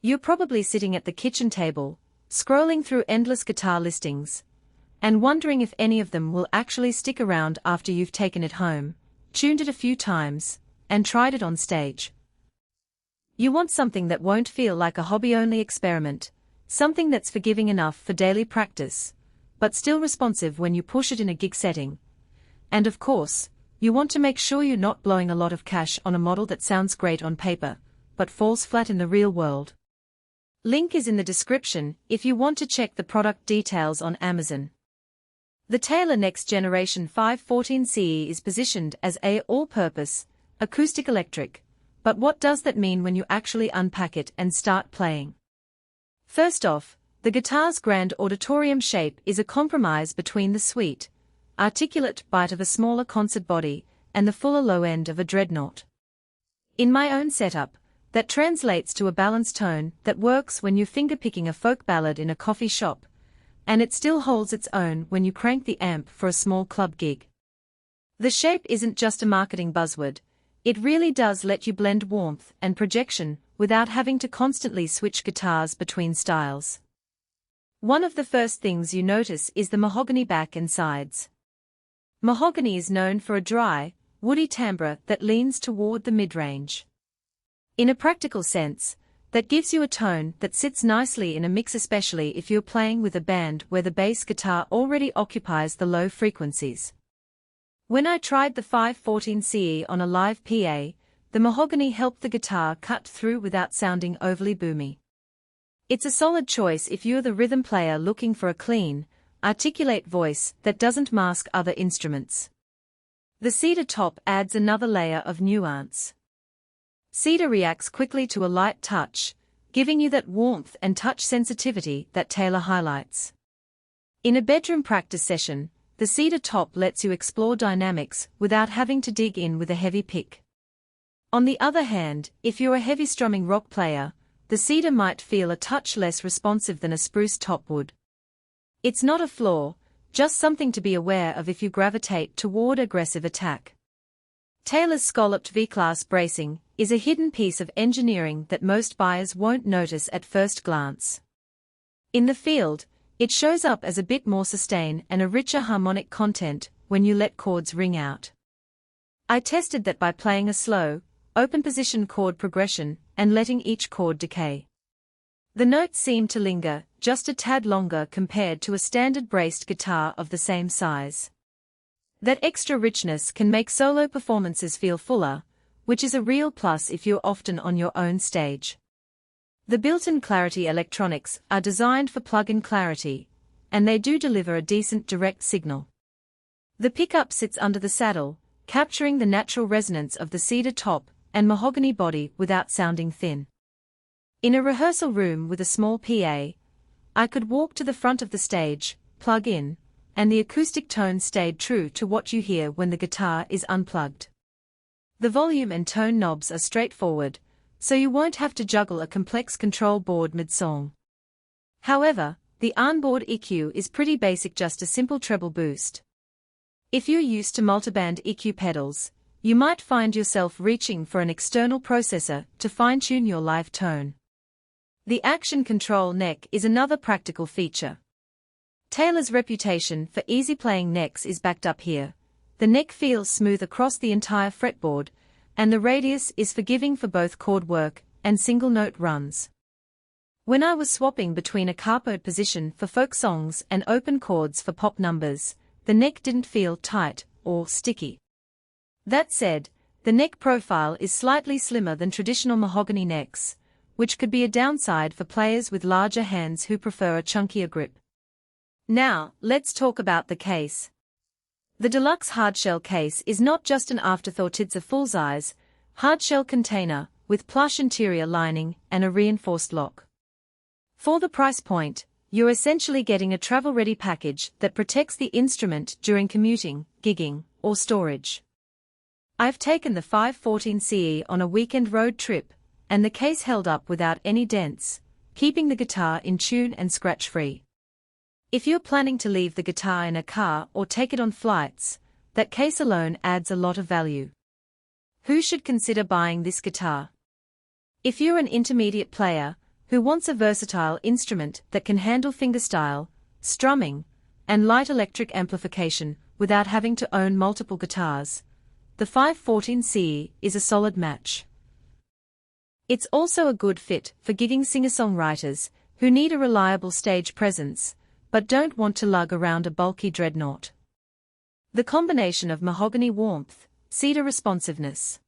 You're probably sitting at the kitchen table, scrolling through endless guitar listings, and wondering if any of them will actually stick around after you've taken it home, tuned it a few times, and tried it on stage. You want something that won't feel like a hobby-only experiment, something that's forgiving enough for daily practice, but still responsive when you push it in a gig setting. And of course, you want to make sure you're not blowing a lot of cash on a model that sounds great on paper, but falls flat in the real world. Link is in the description if you want to check the product details on Amazon. The Taylor Next Generation 514 CE is positioned as a all-purpose, acoustic-electric, but what does that mean when you actually unpack it and start playing? First off, the guitar's grand auditorium shape is a compromise between the sweet, articulate bite of a smaller concert body and the fuller low end of a dreadnought. In my own setup, that translates to a balanced tone that works when you're fingerpicking a folk ballad in a coffee shop, and it still holds its own when you crank the amp for a small club gig. The shape isn't just a marketing buzzword, it really does let you blend warmth and projection without having to constantly switch guitars between styles. One of the first things you notice is the mahogany back and sides. Mahogany is known for a dry, woody timbre that leans toward the mid-range. In a practical sense, that gives you a tone that sits nicely in a mix, especially if you're playing with a band where the bass guitar already occupies the low frequencies. When I tried the 514 CE on a live PA, the mahogany helped the guitar cut through without sounding overly boomy. It's a solid choice if you're the rhythm player looking for a clean, articulate voice that doesn't mask other instruments. The cedar top adds another layer of nuance. Cedar reacts quickly to a light touch, giving you that warmth and touch sensitivity that Taylor highlights. In a bedroom practice session, the cedar top lets you explore dynamics without having to dig in with a heavy pick. On the other hand, if you're a heavy strumming rock player, the cedar might feel a touch less responsive than a spruce top would. It's not a flaw, just something to be aware of if you gravitate toward aggressive attack. Taylor's scalloped V-class bracing is a hidden piece of engineering that most buyers won't notice at first glance. In the field, it shows up as a bit more sustain and a richer harmonic content when you let chords ring out. I tested that by playing a slow, open position chord progression and letting each chord decay. The notes seemed to linger just a tad longer compared to a standard braced guitar of the same size. That extra richness can make solo performances feel fuller, which is a real plus if you're often on your own stage. The built-in clarity electronics are designed for plug-in clarity, and they do deliver a decent direct signal. The pickup sits under the saddle, capturing the natural resonance of the cedar top and mahogany body without sounding thin. In a rehearsal room with a small PA, I could walk to the front of the stage, plug in, and the acoustic tone stayed true to what you hear when the guitar is unplugged. The volume and tone knobs are straightforward, so you won't have to juggle a complex control board mid-song. However, the onboard EQ is pretty basic, just a simple treble boost. If you're used to multiband EQ pedals, you might find yourself reaching for an external processor to fine-tune your live tone. The action control neck is another practical feature. Taylor's reputation for easy-playing necks is backed up here. The neck feels smooth across the entire fretboard, and the radius is forgiving for both chord work and single-note runs. When I was swapping between a capoed position for folk songs and open chords for pop numbers, the neck didn't feel tight or sticky. That said, the neck profile is slightly slimmer than traditional mahogany necks, which could be a downside for players with larger hands who prefer a chunkier grip. Now, let's talk about the case. The Deluxe Hardshell case is not just an afterthought, it's a full-size, hardshell container with plush interior lining and a reinforced lock. For the price point, you're essentially getting a travel-ready package that protects the instrument during commuting, gigging, or storage. I've taken the 514 CE on a weekend road trip, and the case held up without any dents, keeping the guitar in tune and scratch-free. If you're planning to leave the guitar in a car or take it on flights, that case alone adds a lot of value. Who should consider buying this guitar? If you're an intermediate player who wants a versatile instrument that can handle fingerstyle, strumming, and light electric amplification without having to own multiple guitars, the 514 is a solid match. It's also a good fit for gigging singer-songwriters who need a reliable stage presence, but don't want to lug around a bulky dreadnought. The combination of mahogany warmth, cedar responsiveness,